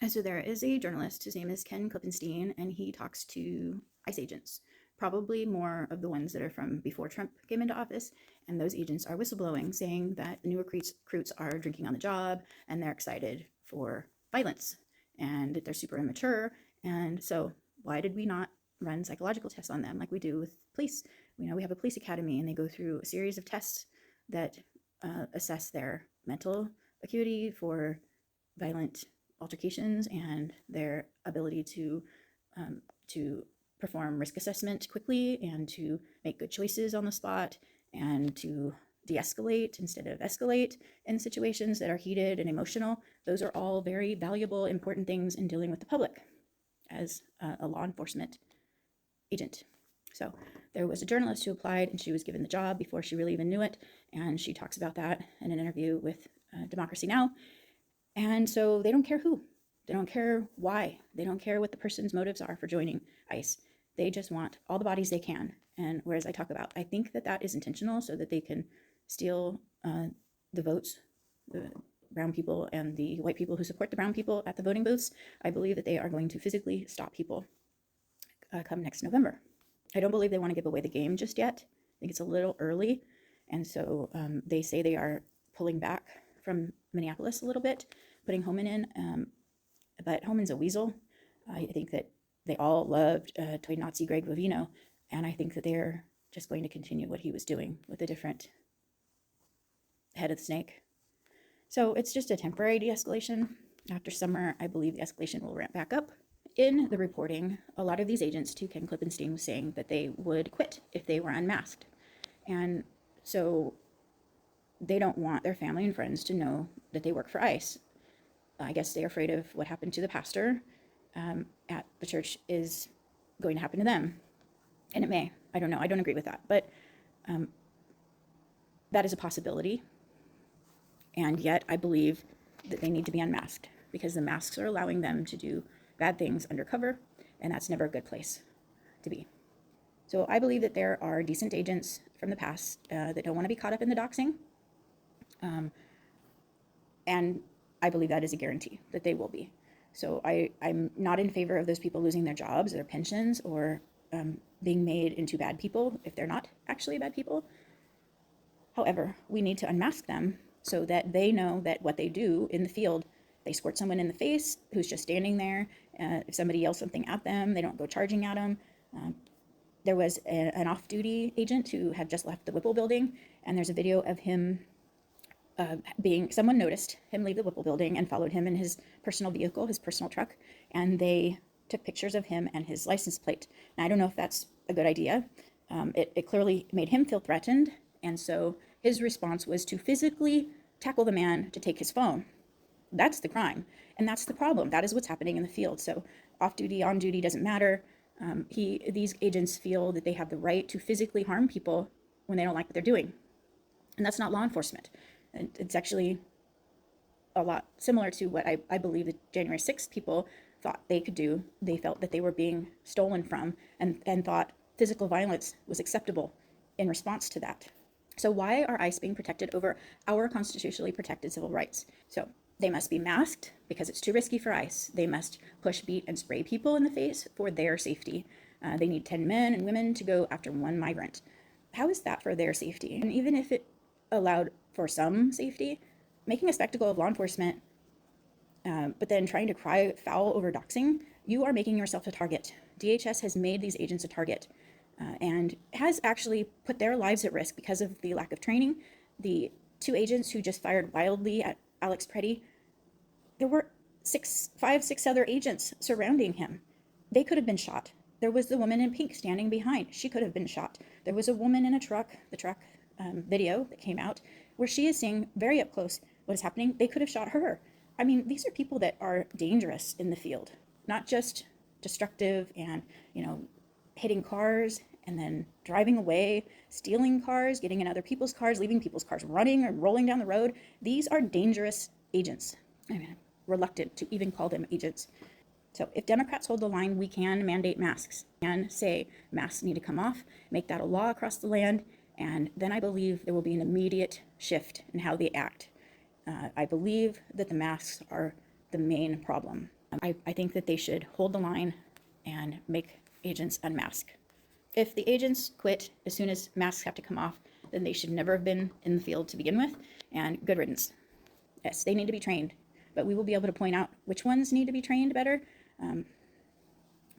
And so there is a journalist, his name is Ken Klippenstein, and he talks to ICE agents, probably more of the ones that are from before Trump came into office. And those agents are whistleblowing, saying that the new recruits are drinking on the job and they're excited for violence and that they're super immature. And so why did we not run psychological tests on them like we do with police? We have a police academy and they go through a series of tests that assess their mental acuity for violent altercations and their ability to perform risk assessment quickly and to make good choices on the spot and to de-escalate instead of escalate in situations that are heated and emotional. Those are all very valuable, important things in dealing with the public as a law enforcement agent. So there was a journalist who applied and she was given the job before she really even knew it. And she talks about that in an interview with Democracy Now! And so they don't care who, they don't care why, they don't care what the person's motives are for joining ICE. They just want all the bodies they can. And whereas I talk about, I think that that is intentional so that they can steal the votes, the brown people and the white people who support the brown people at the voting booths. I believe that they are going to physically stop people come next November. I don't believe they want to give away the game just yet. I think it's a little early. And so they say they are pulling back from Minneapolis a little bit, putting Homan in. But Homan's a weasel. I think that they all loved toy Nazi Greg Vivino. And I think that they're just going to continue what he was doing with a different head of the snake. So it's just a temporary de-escalation. After summer, I believe the escalation will ramp back up. In the reporting, a lot of these agents, too, Ken Klippenstein was saying that they would quit if they were unmasked. And so they don't want their family and friends to know that they work for ICE. I guess they're afraid of what happened to the pastor at the church is going to happen to them. And it may. I don't know. I don't agree with that. But that is a possibility. And yet I believe that they need to be unmasked because the masks are allowing them to do bad things undercover, and that's never a good place to be. So I believe that there are decent agents from the past that don't want to be caught up in the doxing. And I believe that is a guarantee that they will be. So I'm not in favor of those people losing their jobs, their pensions, or being made into bad people if they're not actually bad people. However, we need to unmask them so that they know that what they do in the field, they squirt someone in the face who's just standing there. If somebody yells something at them, they don't go charging at them. There was an off-duty agent who had just left the Whipple building, and there's a video of him someone noticed him leave the Whipple building and followed him in his personal vehicle, his personal truck, and they took pictures of him and his license plate. Now, I don't know if that's a good idea. It clearly made him feel threatened, and so his response was to physically tackle the man to take his phone. That's the crime, and that's the problem. That is what's happening in the field. So off duty, on duty doesn't matter. These agents feel that they have the right to physically harm people when they don't like what they're doing, and that's not law enforcement. It's actually a lot similar to what I believe the January 6th people thought they could do. They felt that they were being stolen from and thought physical violence was acceptable in response to that. So why are ICE being protected over our constitutionally protected civil rights? So they must be masked because it's too risky for ICE. They must push, beat, and spray people in the face for their safety. They need 10 men and women to go after one migrant. How is that for their safety? And even if it allowed for some safety, making a spectacle of law enforcement, but then trying to cry foul over doxing, you are making yourself a target. DHS has made these agents a target and has actually put their lives at risk because of the lack of training. The two agents who just fired wildly at Alex Preddy, there were five, six other agents surrounding him. They could have been shot. There was the woman in pink standing behind. She could have been shot. There was a woman in a truck, the truck video that came out, where she is seeing very up close what is happening. They could have shot her. I mean, these are people that are dangerous in the field, not just destructive and, hitting cars and then driving away, stealing cars, getting in other people's cars, leaving people's cars running or rolling down the road. These are dangerous agents. I'm reluctant to even call them agents. So if Democrats hold the line, we can mandate masks and say masks need to come off, make that a law across the land, and then I believe there will be an immediate shift in how they act. I believe that the masks are the main problem. I think that they should hold the line and make agents unmask. If the agents quit as soon as masks have to come off, then they should never have been in the field to begin with, and good riddance. Yes, they need to be trained, but we will be able to point out which ones need to be trained better.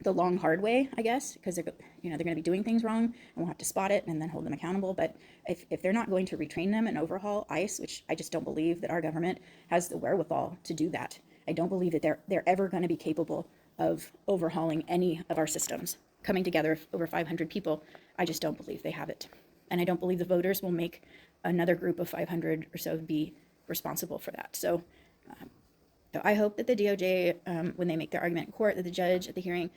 The long, hard way, I guess, because they're going to be doing things wrong, and we'll have to spot it and then hold them accountable. But if they're not going to retrain them and overhaul ICE, which I just don't believe that our government has the wherewithal to do that, I don't believe that they're ever going to be capable of overhauling any of our systems. Coming together over 500 people, I just don't believe they have it. And I don't believe the voters will make another group of 500 or so be responsible for that. So I hope that the DOJ, when they make their argument in court, that the judge at the hearing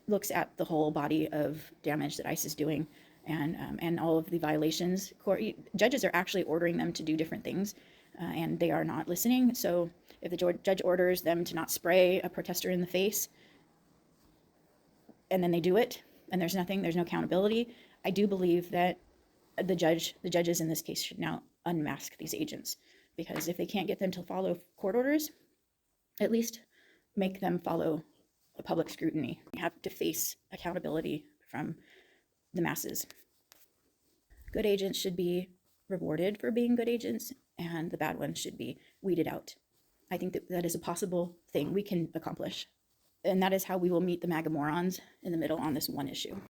looks at the whole body of damage that ICE is doing, and all of the violations. Judges are actually ordering them to do different things, and they are not listening. So if the judge orders them to not spray a protester in the face, and then they do it, and there's no accountability, I do believe that the judges in this case should now unmask these agents, because if they can't get them to follow court orders, at least make them follow a public scrutiny. You have to face accountability from the masses. Good agents should be rewarded for being good agents, and the bad ones should be weeded out. I think that is a possible thing we can accomplish. And that is how we will meet the MAGA morons in the middle on this one issue.